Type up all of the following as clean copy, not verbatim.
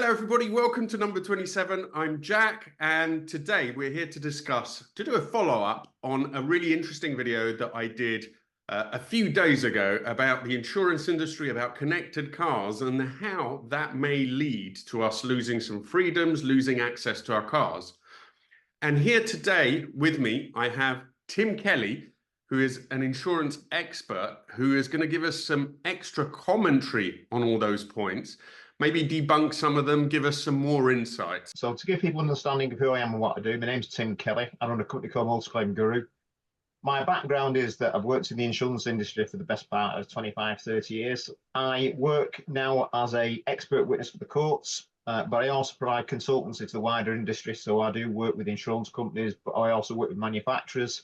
Hello, everybody. Welcome to number 27. I'm Jack, and today we're here to do a follow-up on a really interesting video that I did a few days ago about the insurance industry, about connected cars, and how that may lead to us losing some freedoms, losing access to our cars. And here today with me, I have Tim Kelly, who is an insurance expert, who is going to give us some extra commentary on all those points. Maybe debunk some of them, give us some more insights. So to give people an understanding of who I am and what I do, my name's Tim Kelly. I run a company called Multi-Claim Guru. My background is that I've worked in the insurance industry for the best part of 25, 30 years. I work now as an expert witness for the courts, but I also provide consultancy to the wider industry. So I do work with insurance companies, but I also work with manufacturers,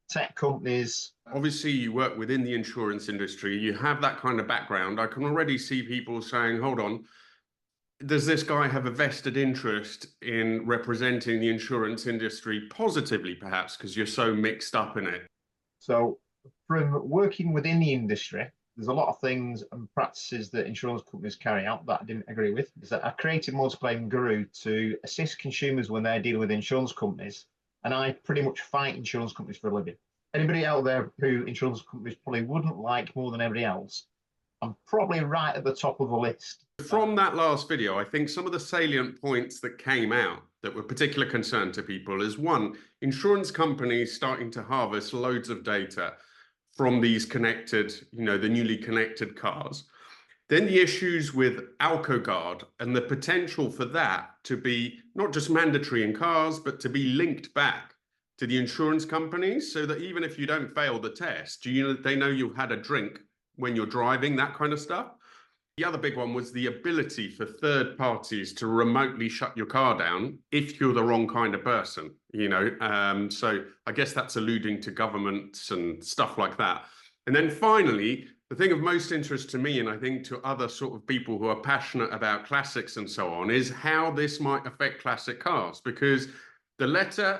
tech companies. Obviously, you work within the insurance industry. You have that kind of background. I can already see people saying, hold on, does this guy have a vested interest in representing the insurance industry positively, perhaps, because you're so mixed up in it? So from working within the industry, there's a lot of things and practices that insurance companies carry out that I didn't agree with. Is that I created Multi-Claim Guru to assist consumers when they're dealing with insurance companies, and I pretty much fight insurance companies for a living. Anybody out there who insurance companies probably wouldn't like more than everybody else, I'm probably right at the top of the list. From that last video, I think some of the salient points that came out that were particular concern to people is, one, insurance companies starting to harvest loads of data from these connected, the newly connected cars. Then the issues with Alcoguard and the potential for that to be not just mandatory in cars, but to be linked back to the insurance companies so that even if you don't fail the test, they know you had a drink when you're driving, that kind of stuff. The other big one was the ability for third parties to remotely shut your car down if you're the wrong kind of person, So I guess that's alluding to governments and stuff like that. And then finally, the thing of most interest to me, and I think to other sort of people who are passionate about classics and so on, is how this might affect classic cars, because the letter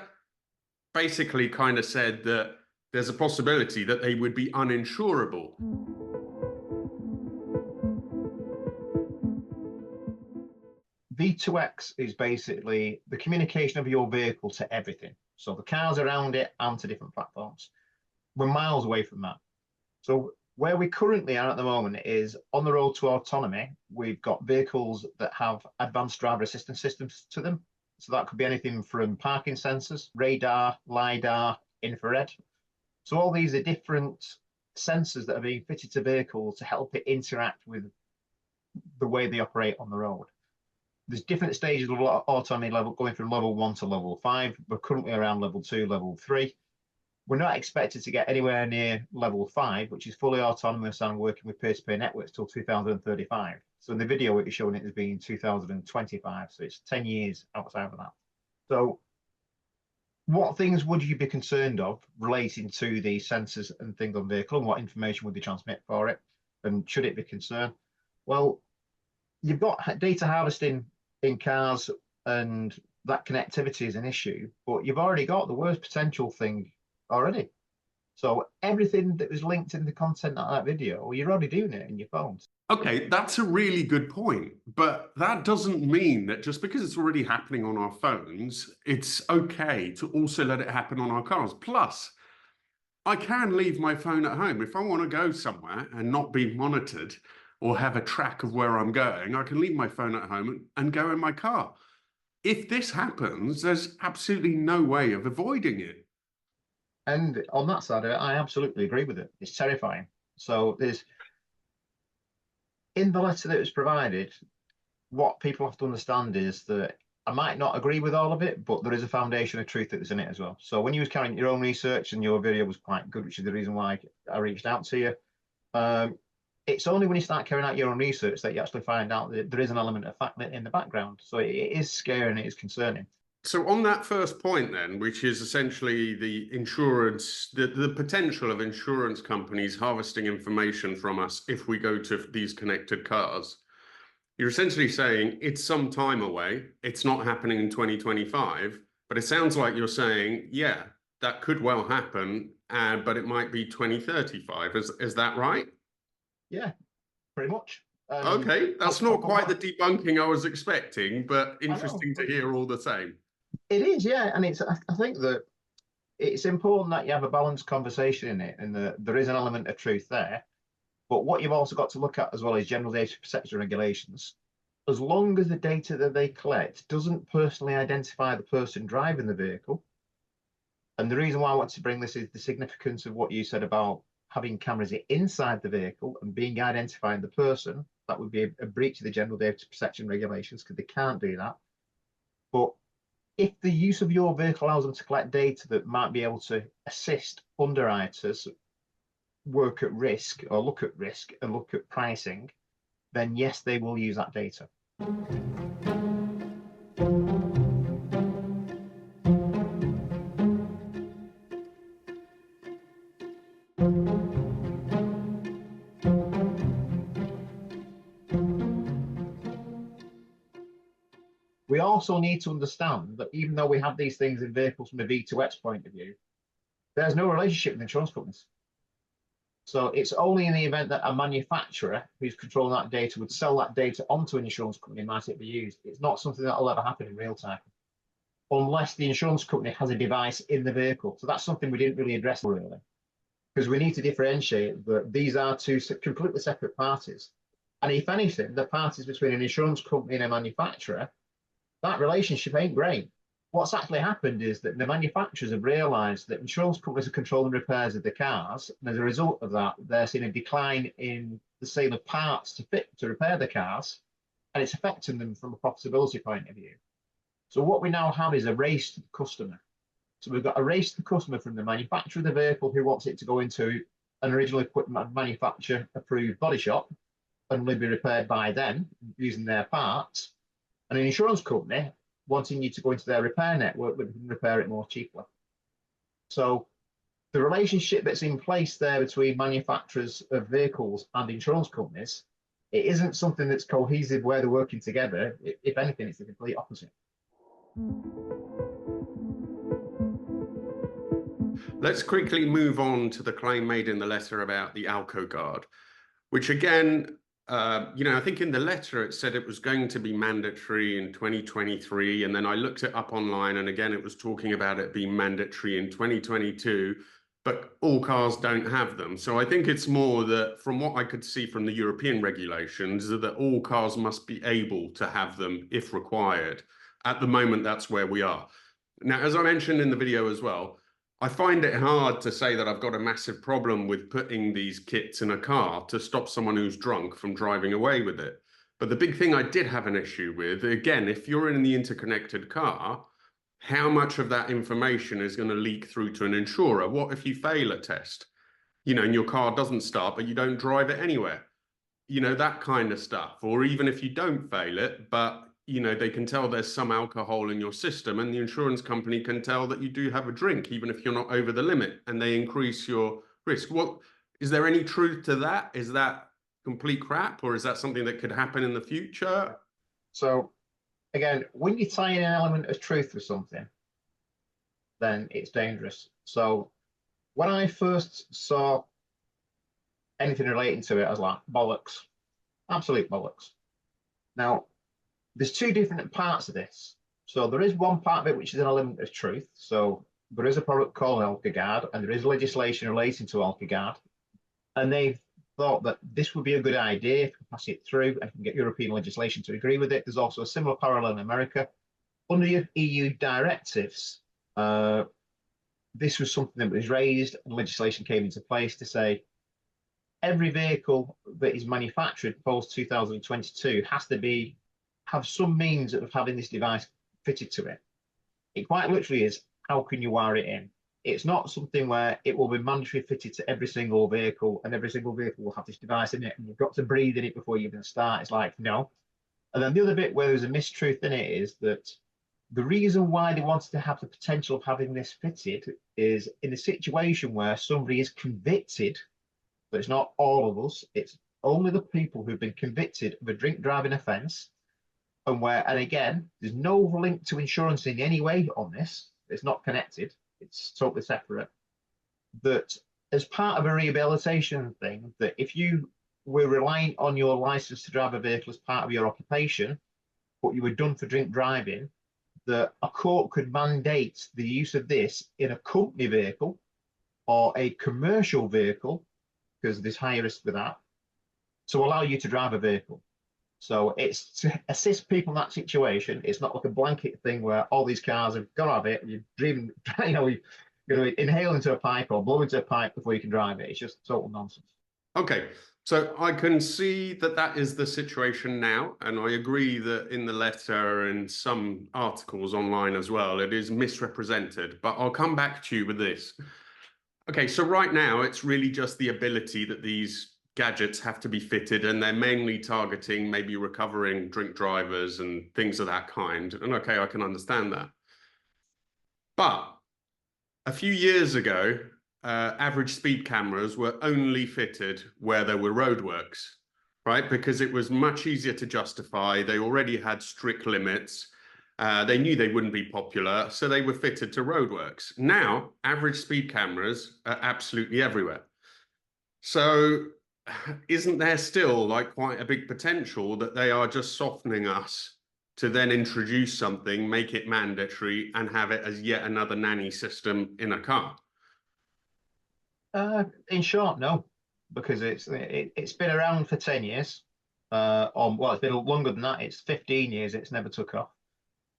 basically kind of said that there's a possibility that they would be uninsurable. V2X is basically the communication of your vehicle to everything. So the cars around it and to different platforms. We're miles away from that. So where we currently are at the moment is on the road to autonomy. We've got vehicles that have advanced driver assistance systems to them. So that could be anything from parking sensors, radar, LiDAR, infrared. So all these are different sensors that are being fitted to vehicles to help it interact with the way they operate on the road. There's different stages of autonomy level, going from level 1 to level 5. We're currently around level 2, level 3. We're not expected to get anywhere near level 5, which is fully autonomous and working with peer-to-peer networks till 2035. So in the video, it is showing it as being 2025. So it's 10 years outside of that. So what things would you be concerned of relating to the sensors and things on vehicle, and what information would they transmit for it? And should it be concerned? Well, you've got data harvesting in cars, and that connectivity is an issue, but you've already got the worst potential thing already. So everything that was linked in the content of that video, you're already doing it in your phones. Okay, that's a really good point, but that doesn't mean that just because it's already happening on our phones, it's okay to also let it happen on our cars. Plus, I can leave my phone at home. If I want to go somewhere and not be monitored or have a track of where I'm going, I can leave my phone at home and go in my car. If this happens, there's absolutely no way of avoiding it. And on that side of it, I absolutely agree with it. It's terrifying. So there's, in the letter that was provided, what people have to understand is that I might not agree with all of it, but there is a foundation of truth that is in it as well. So when you was carrying your own research, and your video was quite good, which is the reason why I reached out to you, it's only when you start carrying out your own research that you actually find out that there is an element of fact in the background. So it is scary and it is concerning. So on that first point then, which is essentially the insurance, the potential of insurance companies harvesting information from us if we go to these connected cars, you're essentially saying it's some time away, it's not happening in 2025, but it sounds like you're saying, yeah, that could well happen, but it might be 2035. Is that right? Yeah, pretty much. Okay, that's not quite the debunking I was expecting, but interesting to hear all the same. It is, yeah, and I think that it's important that you have a balanced conversation in it, and there is an element of truth there. But what you've also got to look at as well is general data protection regulations. As long as the data that they collect doesn't personally identify the person driving the vehicle, and the reason why I want to bring this is the significance of what you said about having cameras inside the vehicle and being identifying the person. That would be a breach of the general data protection regulations because they can't do that. But if the use of your vehicle allows them to collect data that might be able to assist underwriters work at risk or look at risk and look at pricing, then yes, they will use that data. We also need to understand that even though we have these things in vehicles from a V2X point of view, there's no relationship with insurance companies. So it's only in the event that a manufacturer who's controlling that data would sell that data onto an insurance company might it be used. It's not something that will ever happen in real time, unless the insurance company has a device in the vehicle. So that's something we didn't really address really, because we need to differentiate that these are two completely separate parties. And if anything, the parties between an insurance company and a manufacturer, that relationship ain't great. What's actually happened is that the manufacturers have realised that insurance companies are controlling repairs of the cars, and as a result of that, they're seeing a decline in the sale of parts to repair the cars, and it's affecting them from a profitability point of view. So what we now have is a race to the customer. So we've got a race to the customer from the manufacturer of the vehicle who wants it to go into an original equipment manufacturer approved body shop and will be repaired by them using their parts, and an insurance company wanting you to go into their repair network but can repair it more cheaply. So the relationship that's in place there between manufacturers of vehicles and insurance companies, it isn't something that's cohesive where they're working together. If anything, it's the complete opposite. Let's quickly move on to the claim made in the letter about the Alcoguard, which again, I think in the letter it said it was going to be mandatory in 2023, and then I looked it up online, and again it was talking about it being mandatory in 2022, but all cars don't have them. So I think it's more that, from what I could see from the European regulations, that all cars must be able to have them if required. At the moment, that's where we are. Now, as I mentioned in the video as well, I find it hard to say that I've got a massive problem with putting these kits in a car to stop someone who's drunk from driving away with it. But the big thing I did have an issue with, again, if you're in the interconnected car, how much of that information is going to leak through to an insurer? What if you fail a test, and your car doesn't start, but you don't drive it anywhere? That kind of stuff. Or even if you don't fail it, but they can tell there's some alcohol in your system, and the insurance company can tell that you do have a drink, even if you're not over the limit, and they increase your risk. Is there any truth to that? Is that complete crap, or is that something that could happen in the future? So again, when you tie in an element of truth with something, then it's dangerous. So when I first saw anything relating to it, I was like, bollocks, absolute bollocks. Now, there's two different parts of this. So there is one part of it which is an element of truth. So there is a product called Alcoguard, and there is legislation relating to Alcoguard. And they've thought that this would be a good idea if we pass it through and can get European legislation to agree with it. There's also a similar parallel in America. Under EU directives, this was something that was raised, and legislation came into place to say every vehicle that is manufactured post 2022 has to have some means of having this device fitted to it. It quite literally is, how can you wire it in? It's not something where it will be mandatory fitted to every single vehicle, and every single vehicle will have this device in it, and you've got to breathe in it before you even start. It's like, no. And then the other bit where there's a mistruth in it is that the reason why they wanted to have the potential of having this fitted is in a situation where somebody is convicted, but it's not all of us, it's only the people who've been convicted of a drink driving offence, and again, there's no link to insurance in any way on this. It's not connected. It's totally separate. That as part of a rehabilitation thing, that if you we're relying on your license to drive a vehicle as part of your occupation, but you were done for drink driving, that a court could mandate the use of this in a company vehicle or a commercial vehicle, because there's higher risk with that, to allow you to drive a vehicle. So it's to assist people in that situation. It's not like a blanket thing where all these cars have got to have it. You're dreaming, you know, you're going to inhale into a pipe or blow into a pipe before you can drive it. It's just total nonsense. Okay, so I can see that that is the situation now, and I agree that in the letter and some articles online as well, it is misrepresented, but I'll come back to you with this. Okay, so right now it's really just the ability that these gadgets have to be fitted, and they're mainly targeting maybe recovering drink drivers and things of that kind. And okay, I can understand that. But a few years ago, average speed cameras were only fitted where there were roadworks, right? Because it was much easier to justify. They already had strict limits. They knew they wouldn't be popular, so they were fitted to roadworks. Now, average speed cameras are absolutely everywhere. So isn't there still like quite a big potential that they are just softening us to then introduce something, make it mandatory, and have it as yet another nanny system in a car? In short, no, because it's been around for 10 years. Well, it's been longer than that. It's 15 years. It's never took off.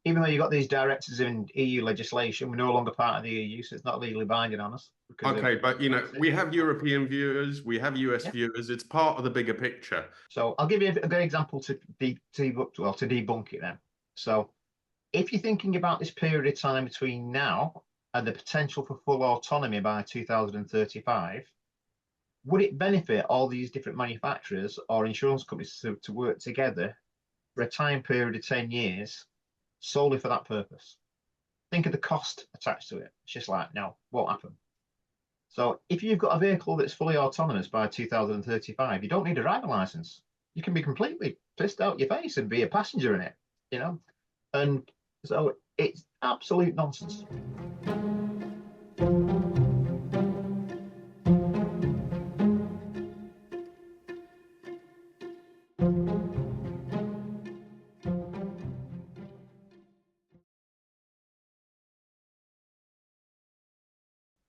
Even though you've got these directives in EU legislation, we're no longer part of the EU, so it's not legally binding on us. Okay, but you know, we have European viewers, we have US viewers. It's part of the bigger picture. So I'll give you a good example to debunk it then. So if you're thinking about this period of time between now and the potential for full autonomy by 2035, would it benefit all these different manufacturers or insurance companies to work together for a time period of 10 years solely for that purpose? Think of the cost attached to it. It's just like, no, won't happen. So if you've got a vehicle that's fully autonomous by 2035, you don't need a driving license. You can be completely pissed out your face and be a passenger in it, you know? And so it's absolute nonsense.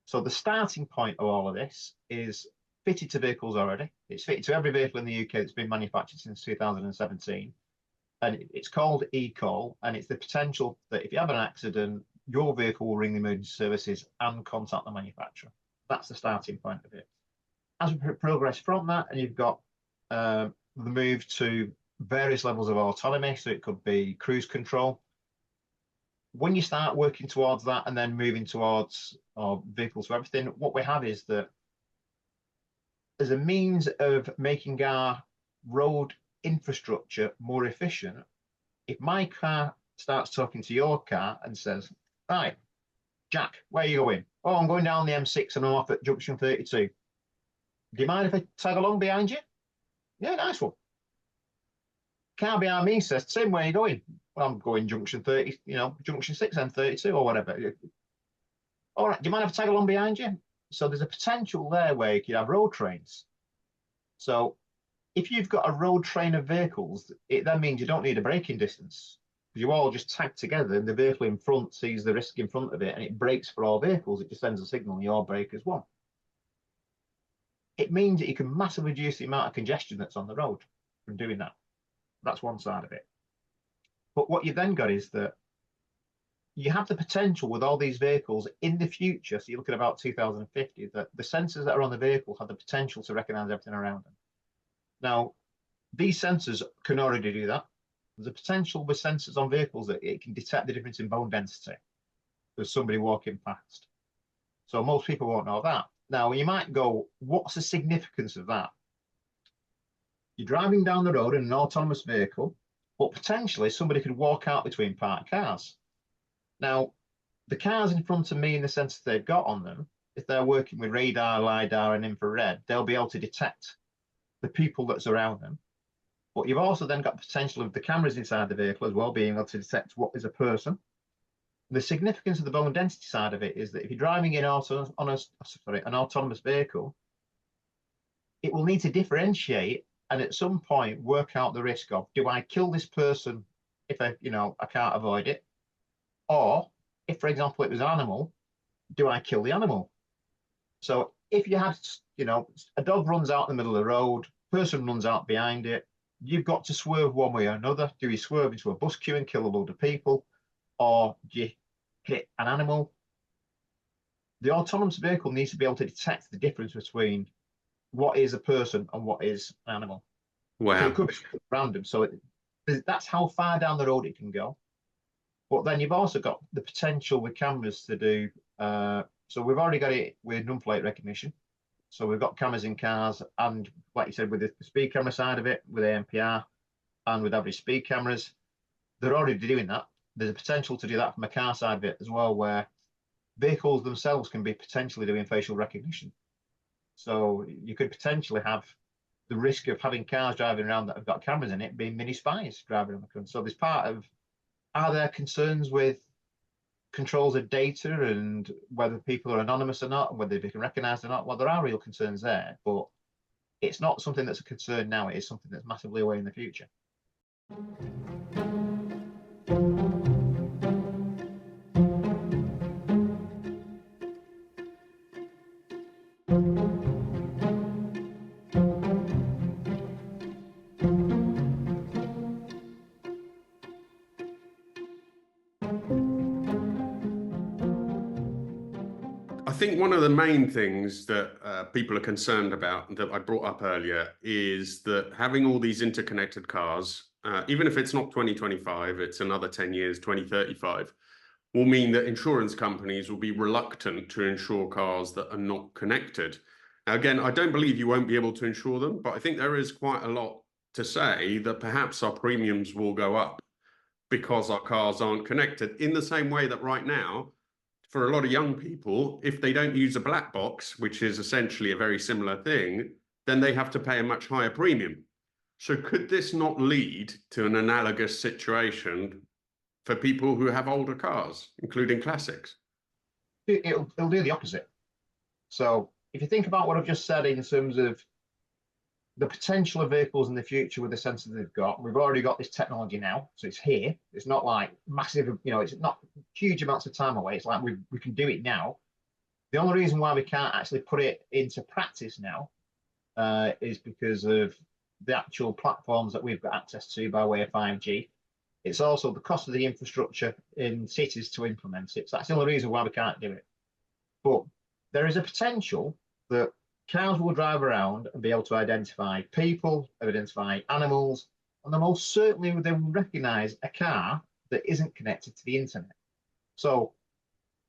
So the starting point of all of this is fitted to vehicles already. It's fitted to every vehicle in the UK that's been manufactured since 2017. And it's called eCall, and it's the potential that if you have an accident, your vehicle will ring the emergency services and contact the manufacturer. That's the starting point of it. As we progress from that, and you've got the move to various levels of autonomy, so it could be cruise control. When you start working towards that and then moving towards vehicles for everything, what we have is that as a means of making our road infrastructure more efficient, if my car starts talking to your car and says, right, Jack, where are you going? Oh, I'm going down the M6 and I'm off at junction 32. Do you mind if I tag along behind you? Yeah, nice one. Car behind me says, Tim, where are you going? Well, I'm going junction 30, you know, junction 6 and 32 or whatever. All right, do you mind if I tag along behind you? So there's a potential there where you could have road trains. So if you've got a road train of vehicles, it then means you don't need a braking distance. You all just tag together and the vehicle in front sees the risk in front of it and it brakes for all vehicles. It just sends a signal and you all brake as one. It means that you can massively reduce the amount of congestion that's on the road from doing that. That's one side of it. But what you then got is that you have the potential with all these vehicles in the future, so you're looking at about 2050, that the sensors that are on the vehicle have the potential to recognize everything around them. Now, these sensors can already do that. There's a potential with sensors on vehicles that it can detect the difference in bone density. There's somebody walking past. So most people won't know that. Now, you might go, what's the significance of that? You're driving down the road in an autonomous vehicle, but potentially somebody could walk out between parked cars. Now, the cars in front of me, in the sensors they've got on them, if they're working with radar, LiDAR, and infrared, they'll be able to detect the people that's around them. But you've also then got the potential of the cameras inside the vehicle as well, being able to detect what is a person. The significance of the bone density side of it is that if you're driving in an autonomous vehicle, it will need to differentiate and at some point work out the risk of, do I kill this person if I can't avoid it? Or if, for example, it was an animal, do I kill the animal? So if you had, a dog runs out in the middle of the road, person runs out behind it, you've got to swerve one way or another. Do you swerve into a bus queue and kill a load of people? Or do you hit an animal? The autonomous vehicle needs to be able to detect the difference between what is a person and what is an animal. Wow. So it could be random. So that's how far down the road it can go. But then you've also got the potential with cameras to do. So we've already got it with number plate recognition. So we've got cameras in cars, and like you said, with the speed camera side of it, with ANPR and with average speed cameras, they're already doing that. There's a potential to do that from a car side of it as well, where vehicles themselves can be potentially doing facial recognition. So you could potentially have the risk of having cars driving around that have got cameras in it being mini spies driving on the front. So there's part of, are there concerns with controls of data and whether people are anonymous or not, and whether they can recognize or not? Well, there are real concerns there, but it's not something that's a concern now. It is something that's massively away in the future. I think one of the main things that people are concerned about that I brought up earlier is that having all these interconnected cars, even if it's not 2025, it's another 10 years, 2035, will mean that insurance companies will be reluctant to insure cars that are not connected. Now, again, I don't believe you won't be able to insure them, but I think there is quite a lot to say that perhaps our premiums will go up because our cars aren't connected, in the same way that right now, for a lot of young people, if they don't use a black box, which is essentially a very similar thing, then they have to pay a much higher premium. So could this not lead to an analogous situation for people who have older cars, including classics? It'll do the opposite. So if you think about what I've just said in terms of the potential of vehicles in the future with the sensors they've got, we've already got this technology now, so it's here. It's not like massive, it's not huge amounts of time away. It's like we can do it now. The only reason why we can't actually put it into practice now is because of the actual platforms that we've got access to by way of 5G. It's also the cost of the infrastructure in cities to implement it. So that's the only reason why we can't do it. But there is a potential that cars will drive around and be able to identify people, identify animals, and then most certainly they will recognize a car that isn't connected to the internet. So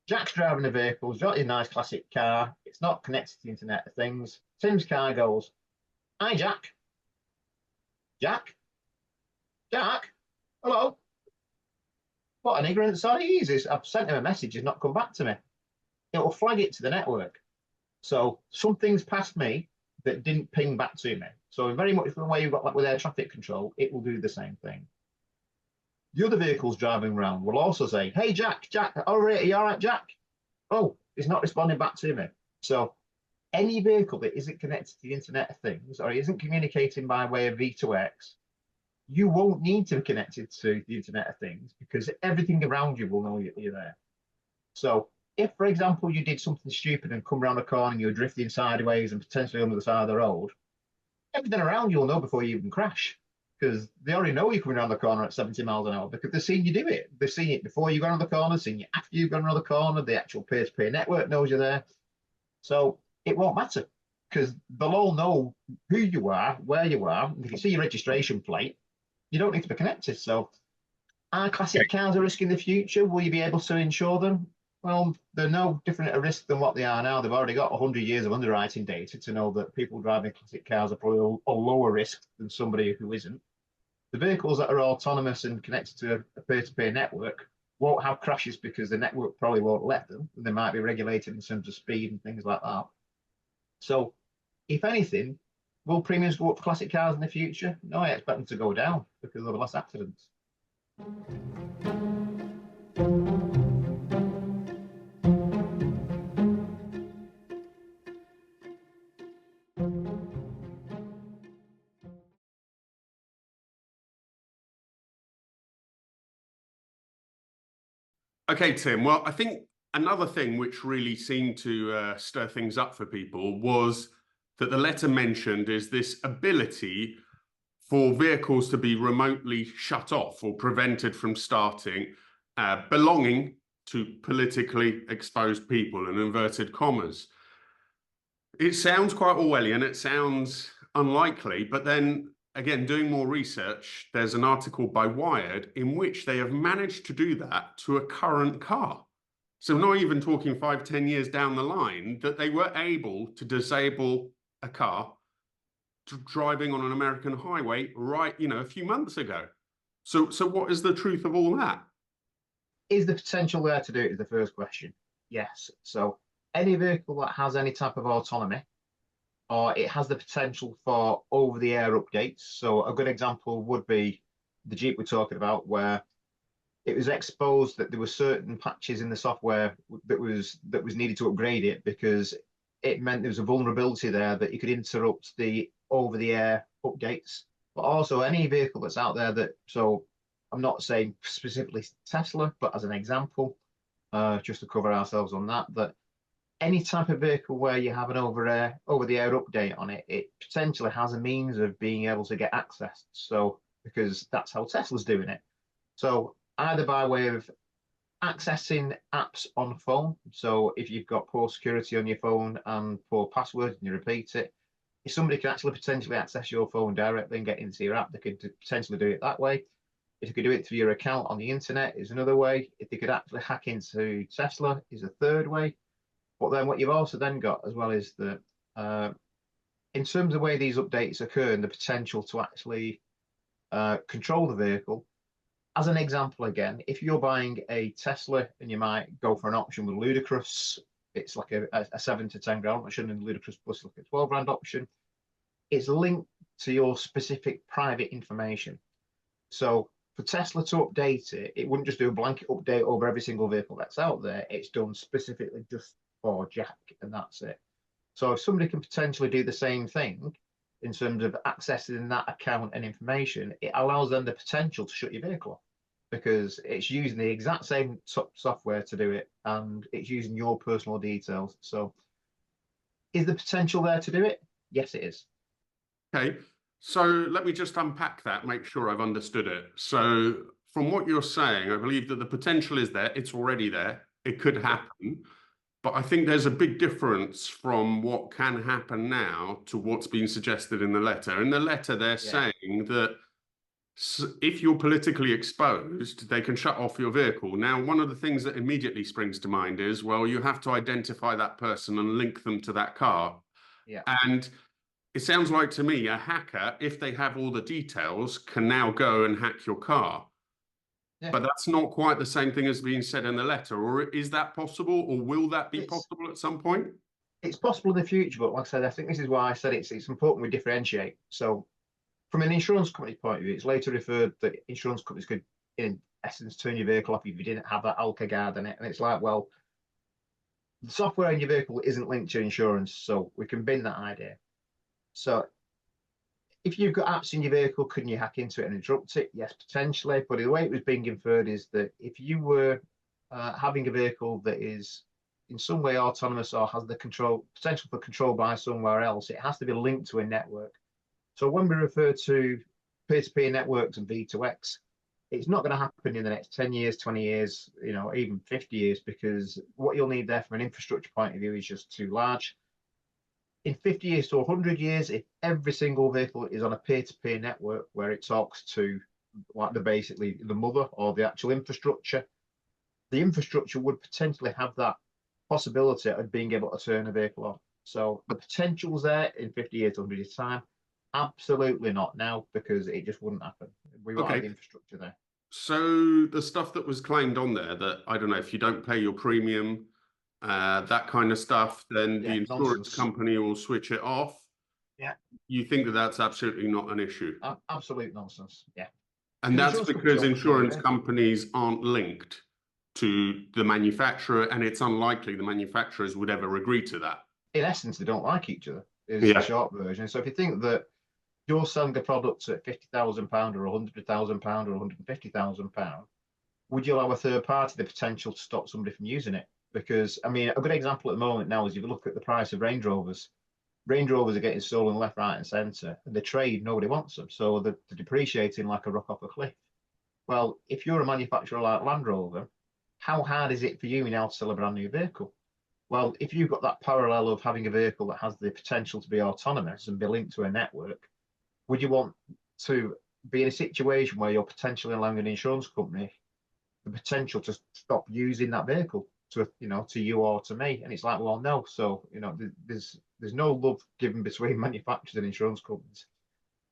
Jack's driving a vehicle, he's got a nice classic car, it's not connected to the Internet of Things. Tim's car goes, "Hi, Jack. Jack? Jack? Hello? What an ignorant sod he is. I've sent him a message, he's not come back to me." It will flag it to the network. So something's past me that didn't ping back to me. So very much the way you've got like with air traffic control, it will do the same thing. The other vehicles driving around will also say, "Hey, Jack, all right, are you all right, Jack?" Oh, he's not responding back to me. So any vehicle that isn't connected to the Internet of Things or isn't communicating by way of V2X, you won't need to be connected to the Internet of Things because everything around you will know you're there. So if, for example, you did something stupid and come around a corner and you were drifting sideways and potentially under the side of the road, everything around you will know before you even crash, because they already know you're coming around the corner at 70 miles an hour because they've seen you do it. They've seen it before you go around the corner, seen you after you've gone around the corner. The actual peer-to-peer network knows you're there. So it won't matter because they'll all know who you are, where you are. If you see your registration plate, you don't need to be connected. So are classic cars a risk in the future? Will you be able to insure them? Well, they're no different a risk than what they are now. They've already got 100 years of underwriting data to know that people driving classic cars are probably a lower risk than somebody who isn't. The vehicles that are autonomous and connected to a peer-to-peer network won't have crashes because the network probably won't let them. They might be regulated in terms of speed and things like that. So, if anything, will premiums go up for classic cars in the future? No, I expect them to go down because there'll be less accidents. Okay, Tim. Well, I think another thing which really seemed to stir things up for people was that the letter mentioned is this ability for vehicles to be remotely shut off or prevented from starting, belonging to politically exposed people, in inverted commas. It sounds quite Orwellian, it sounds unlikely, but then again, doing more research, there's an article by Wired in which they have managed to do that to a current car. So not even talking 5, 10 years down the line, that they were able to disable a car driving on an American highway right, a few months ago. So what is the truth of all that? Is the potential there to do it is the first question. Yes. So any vehicle that has any type of autonomy, or it has the potential for over-the-air updates. So a good example would be the Jeep we're talking about, where it was exposed that there were certain patches in the software that was needed to upgrade it, because it meant there was a vulnerability there that you could interrupt the over-the-air updates. But also any vehicle that's out there that, so I'm not saying specifically Tesla, but as an example, just to cover ourselves on that, that any type of vehicle where you have an over-the-air update on it, it potentially has a means of being able to get access. So, because that's how Tesla's doing it. So either by way of accessing apps on phone. So if you've got poor security on your phone and poor password and you repeat it, if somebody can actually potentially access your phone directly and get into your app, they could potentially do it that way. If you could do it through your account on the internet is another way. If they could actually hack into Tesla is a third way. But then what you've also then got as well is that in terms of the way these updates occur and the potential to actually control the vehicle. As an example, again, if you're buying a Tesla and you might go for an option with Ludicrous, it's like a 7 to 10 grand option, and Ludicrous Plus like a 12 grand option. It's linked to your specific private information. So for Tesla to update it, it wouldn't just do a blanket update over every single vehicle that's out there. It's done specifically just for Jack, and that's it. So if somebody can potentially do the same thing in terms of accessing that account and information, it allows them the potential to shut your vehicle off, because it's using the exact same software to do it, and it's using your personal details. So is the potential there to do it? Yes, it is. Okay, so let me just unpack that, make sure I've understood it. So from what you're saying, I believe that the potential is there, it's already there, it could happen. But I think there's a big difference from what can happen now to what's been suggested in the letter. In the letter, they're saying that if you're politically exposed, they can shut off your vehicle. Now, one of the things that immediately springs to mind is, well, you have to identify that person and link them to that car. Yeah. And it sounds like to me, a hacker, if they have all the details, can now go and hack your car. Yeah. But that's not quite the same thing as being said in the letter, or is that possible, or will that be possible at some point? It's possible in the future, but like I said, I think this is why I said it's important we differentiate. So from an insurance company's point of view, it's later referred that insurance companies could, in essence, turn your vehicle off if you didn't have that Alcoguard in it. And it's like, well, the software in your vehicle isn't linked to insurance, so we can bin that idea. So if you've got apps in your vehicle, couldn't you hack into it and interrupt it? Yes, potentially. But the way it was being inferred is that if you were having a vehicle that is in some way autonomous or has the potential for control by somewhere else, it has to be linked to a network. So when we refer to peer-to-peer networks and V2X, it's not going to happen in the next 10 years, 20 years, even 50 years, because what you'll need there from an infrastructure point of view is just too large. In 50 years to 100 years, if every single vehicle is on a peer-to-peer network where it talks to like basically the mother or the actual infrastructure, the infrastructure would potentially have that possibility of being able to turn a vehicle off. So the potential's there in 50 years to 100 years time. Absolutely not now, because it just wouldn't happen. We won't have the infrastructure there. So the stuff that was claimed on there that, I don't know, if you don't pay your premium, that kind of stuff, then the insurance company will switch it off. Yeah. You think that that's absolutely not an issue? Absolute nonsense. Yeah. And that's because insurance companies aren't linked to the manufacturer, and it's unlikely the manufacturers would ever agree to that. In essence, they don't like each other, is the short version. So if you think that you're selling a product at £50,000 or £100,000 or £150,000, would you allow a third party the potential to stop somebody from using it? Because, I mean, a good example at the moment now is if you look at the price of Range Rovers. Range Rovers are getting stolen left, right, and centre, and the trade, nobody wants them. So they're depreciating like a rock off a cliff. Well, if you're a manufacturer like Land Rover, how hard is it for you now to sell a brand new vehicle? Well, if you've got that parallel of having a vehicle that has the potential to be autonomous and be linked to a network, would you want to be in a situation where you're potentially allowing an insurance company the potential to stop using that vehicle to, you know, to you or to me? And it's like, well, no. So, you know, there's no love given between manufacturers and insurance companies.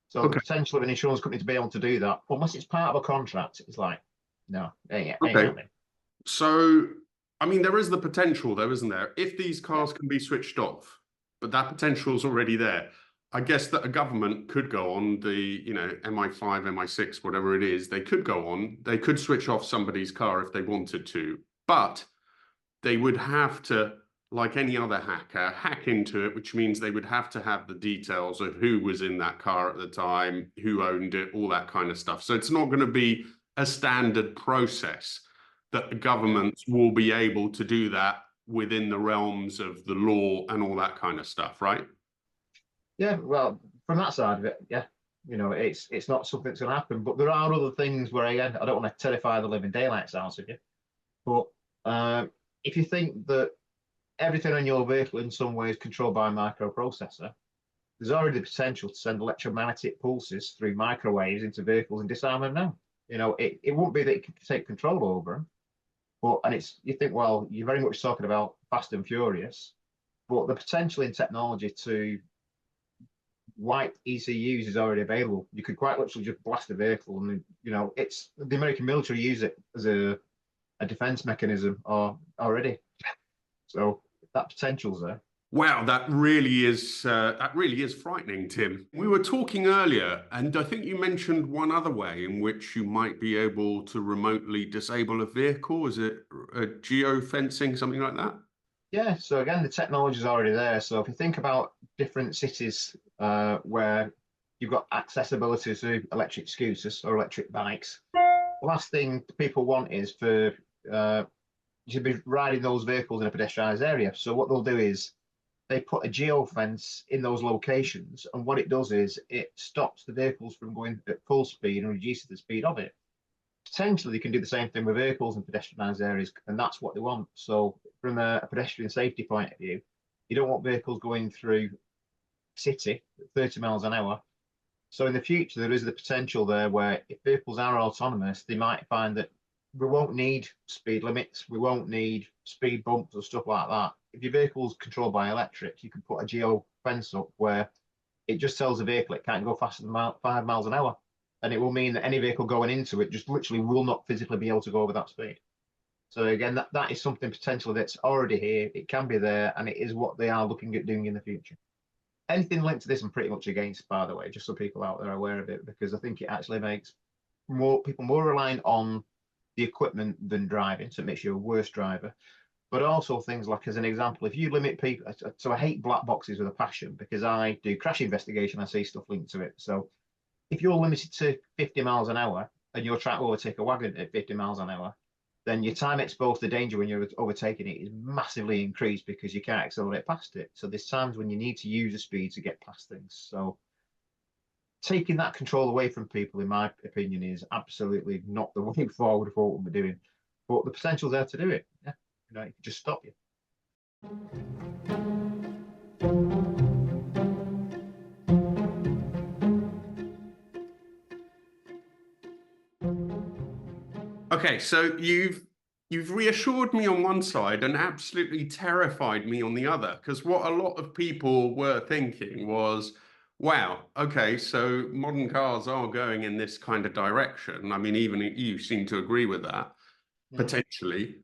So the Okay. potential of an insurance company to be able to do that, unless it's part of a contract, it's like, no, ain't Okay. happening. So, I mean, there is the potential, though, isn't there? If these cars can be switched off, but that potential is already there, I guess that a government could go on the, you know, MI5, MI6, whatever it is, they could go on, they could switch off somebody's car if they wanted to, but they would have to, like any other hacker, hack into it, which means they would have to have the details of who was in that car at the time, who owned it, all that kind of stuff. So it's not going to be a standard process that the governments will be able to do that within the realms of the law and all that kind of stuff, right? Yeah, well, from that side of it, yeah, you know, it's not something that's going to happen. But there are other things where, again, I don't want to terrify the living daylights out of you. But if you think that everything on your vehicle in some way is controlled by a microprocessor, there's already the potential to send electromagnetic pulses through microwaves into vehicles and disarm them now. You know, it won't be that you can take control over them, but, and it's, you think, well, you're very much talking about Fast and Furious, but the potential in technology to wipe ECUs is already available. You could quite literally just blast a vehicle, and, you know, it's the American military use it as a defense mechanism or already. So that potential's there. Wow, that really is frightening, Tim. We were talking earlier, and I think you mentioned one other way in which you might be able to remotely disable a vehicle. Is it a geofencing, something like that? Yeah, so again, the technology is already there. So if you think about different cities where you've got accessibility to electric scooters or electric bikes, the last thing people want is for you should be riding those vehicles in a pedestrianised area. So what they'll do is they put a geofence in those locations, and what it does is it stops the vehicles from going at full speed and reduces the speed of it. Potentially, they can do the same thing with vehicles in pedestrianised areas, and that's what they want. So from a pedestrian safety point of view, you don't want vehicles going through city at 30 miles an hour. So in the future, there is the potential there where if vehicles are autonomous, they might find that we won't need speed limits, we won't need speed bumps or stuff like that. If your vehicle's controlled by electric, you can put a geo fence up where it just tells the vehicle it can't go faster than 5 miles an hour. And it will mean that any vehicle going into it just literally will not physically be able to go over that speed. So again, that is something potentially that's already here. It can be there, and it is what they are looking at doing in the future. Anything linked to this, I'm pretty much against, by the way, just so people out there are aware of it, because I think it actually makes people more reliant on the equipment than driving, so it makes you a worse driver. But also things like, as an example, if you limit people, so I hate black boxes with a passion because I do crash investigation, I see stuff linked to it. So if you're limited to 50 miles an hour and you're trying to overtake a wagon at 50 miles an hour, then your time exposed to danger when you're overtaking it is massively increased because you can't accelerate past it. So there's times when you need to use the speed to get past things. So taking that control away from people, in my opinion, is absolutely not the way forward for what we're doing. But the potential's there to do it. Yeah, you know, it can just stop you. Okay, so you've reassured me on one side and absolutely terrified me on the other, because what a lot of people were thinking was, wow, okay, so modern cars are going in this kind of direction. I mean, even you seem to agree with that, potentially.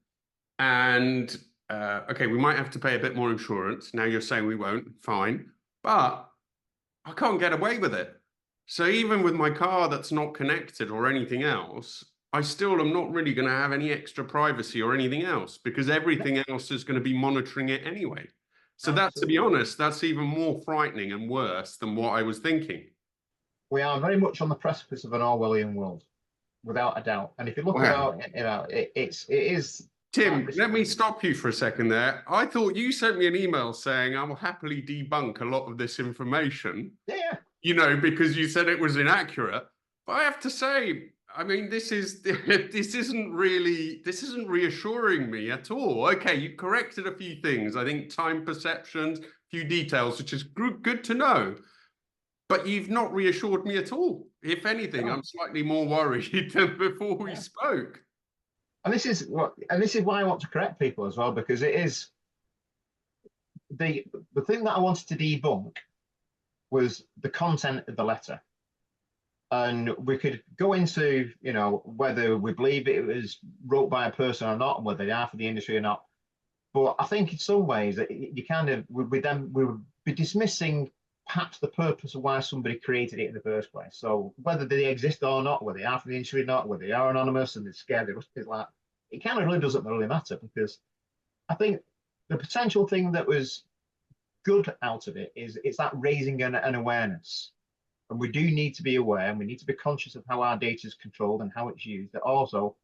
And okay, we might have to pay a bit more insurance. Now you're saying we won't, fine. But I can't get away with it. So even with my car that's not connected or anything else, I still am not really going to have any extra privacy or anything else because everything else is going to be monitoring it anyway. So that, to be honest, that's even more frightening and worse than what I was thinking. We are very much on the precipice of an Orwellian world. without a doubt. And if you look Wow. about, it is. Tim, let me stop you for a second there. I thought you sent me an email saying I will happily debunk a lot of this information, Yeah. because you said it was inaccurate. But I have to say, I mean, this isn't reassuring me at all. Okay, you corrected a few things. I think time perceptions, a few details, which is good to know. But you've not reassured me at all. If anything, I'm slightly more worried than before we spoke. And this is why I want to correct people as well, because it is the thing that I wanted to debunk was the content of the letter. And we could go into, whether we believe it was wrote by a person or not, whether they are for the industry or not. But I think in some ways that you kind of, we would be dismissing perhaps the purpose of why somebody created it in the first place. So whether they exist or not, whether they are for the industry or not, whether they are anonymous and they're scared, it's like, it kind of really doesn't really matter, because I think the potential thing that was good out of it is it's that raising an awareness. And we do need to be aware, and we need to be conscious of how our data is controlled and how it's used, but also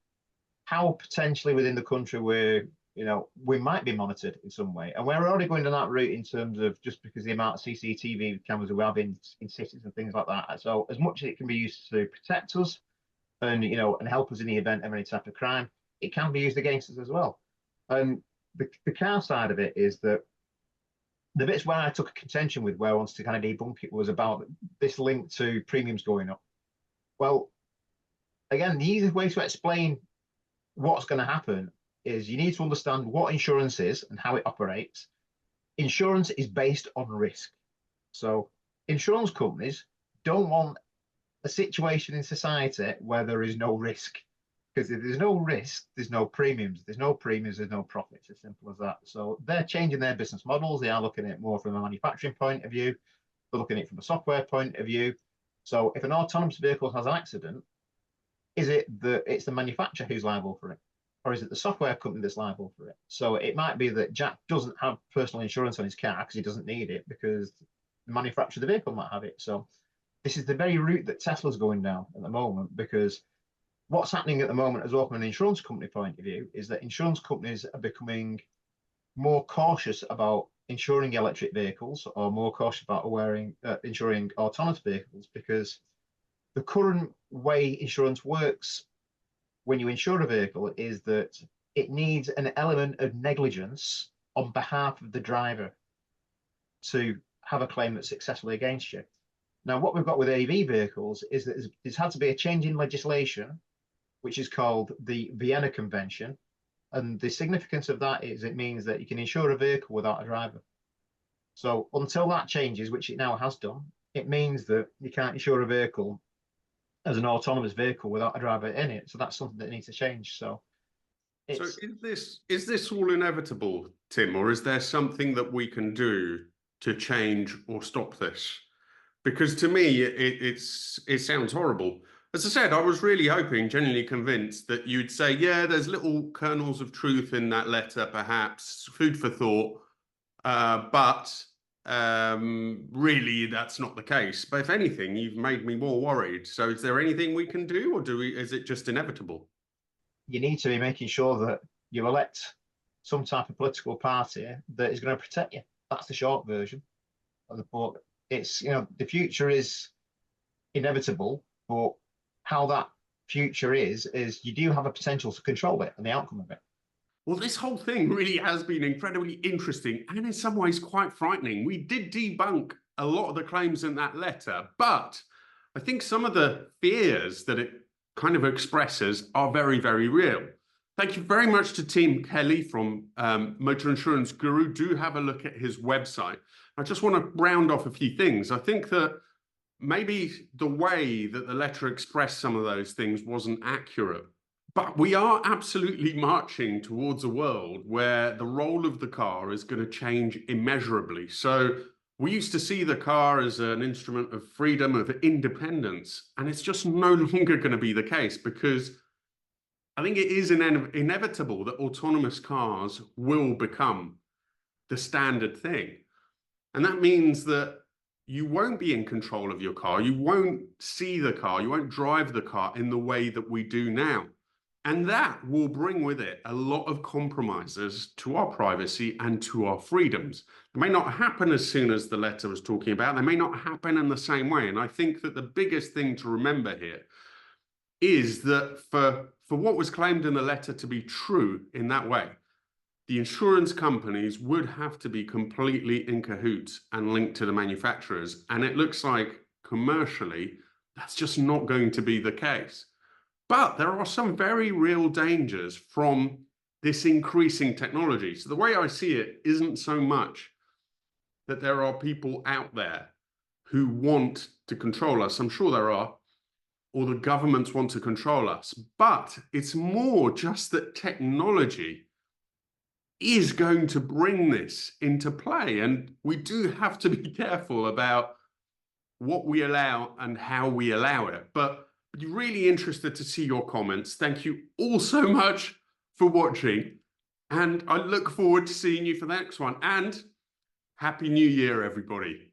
how potentially within the country we might be monitored in some way. And we're already going down that route in terms of just because the amount of CCTV cameras we have in cities and things like that. So as much as it can be used to protect us and and help us in the event of any type of crime, it can be used against us as well. And the car side of it is that the bits where I took a contention with, where I wanted to kind of debunk it, was about this link to premiums going up. Well, again, the easiest way to explain what's going to happen is you need to understand what insurance is and how it operates. Insurance is based on risk. So insurance companies don't want a situation in society where there is no risk. Because if there's no risk, there's no premiums. There's no premiums, there's no profits. As simple as that. So they're changing their business models. They are looking at it more from a manufacturing point of view. They're looking at it from a software point of view. So if an autonomous vehicle has an accident, is it that it's the manufacturer who's liable for it? Or is it the software company that's liable for it? So it might be that Jack doesn't have personal insurance on his car because he doesn't need it, because the manufacturer of the vehicle might have it. So this is the very route that Tesla's going down at the moment, because what's happening at the moment as well from an insurance company point of view is that insurance companies are becoming more cautious about insuring electric vehicles, or more cautious about insuring autonomous vehicles, because the current way insurance works when you insure a vehicle is that it needs an element of negligence on behalf of the driver to have a claim that's successfully against you. Now, what we've got with AV vehicles is that there's had to be a change in legislation, which is called the Vienna Convention. And the significance of that is it means that you can insure a vehicle without a driver. So until that changes, which it now has done, it means that you can't insure a vehicle as an autonomous vehicle without a driver in it. So that's something that needs to change. So is this all inevitable, Tim, or is there something that we can do to change or stop this? Because to me, it sounds horrible. As I said, I was really hoping, genuinely convinced, that you'd say, yeah, there's little kernels of truth in that letter, perhaps, food for thought, but really, that's not the case. But if anything, you've made me more worried. So is there anything we can do, or is it just inevitable? You need to be making sure that you elect some type of political party that is going to protect you. That's the short version of the book. It's, the future is inevitable, but how that future is you do have a potential to control it and the outcome of it. Well, this whole thing really has been incredibly interesting and in some ways quite frightening. We did debunk a lot of the claims in that letter, but I think some of the fears that it kind of expresses are very, very real. Thank you very much to Tim Kelly from Motor Insurance Guru. Do have a look at his website. I just want to round off a few things. I think that maybe the way that the letter expressed some of those things wasn't accurate. But we are absolutely marching towards a world where the role of the car is going to change immeasurably. So we used to see the car as an instrument of freedom, of independence, and it's just no longer going to be the case, because I think it is inevitable that autonomous cars will become the standard thing. And that means that, you won't be in control of your car. You won't see the car. You won't drive the car in the way that we do now. And that will bring with it a lot of compromises to our privacy and to our freedoms. It may not happen as soon as the letter was talking about. They may not happen in the same way. And I think that the biggest thing to remember here is that for what was claimed in the letter to be true in that way, the insurance companies would have to be completely in cahoots and linked to the manufacturers. And it looks like commercially, that's just not going to be the case. But there are some very real dangers from this increasing technology. So the way I see it isn't so much that there are people out there who want to control us. I'm sure there are, or the governments want to control us. But it's more just that technology is going to bring this into play. And we do have to be careful about what we allow and how we allow it. But really interested to see your comments. Thank you all so much for watching. And I look forward to seeing you for the next one. And Happy New Year, everybody.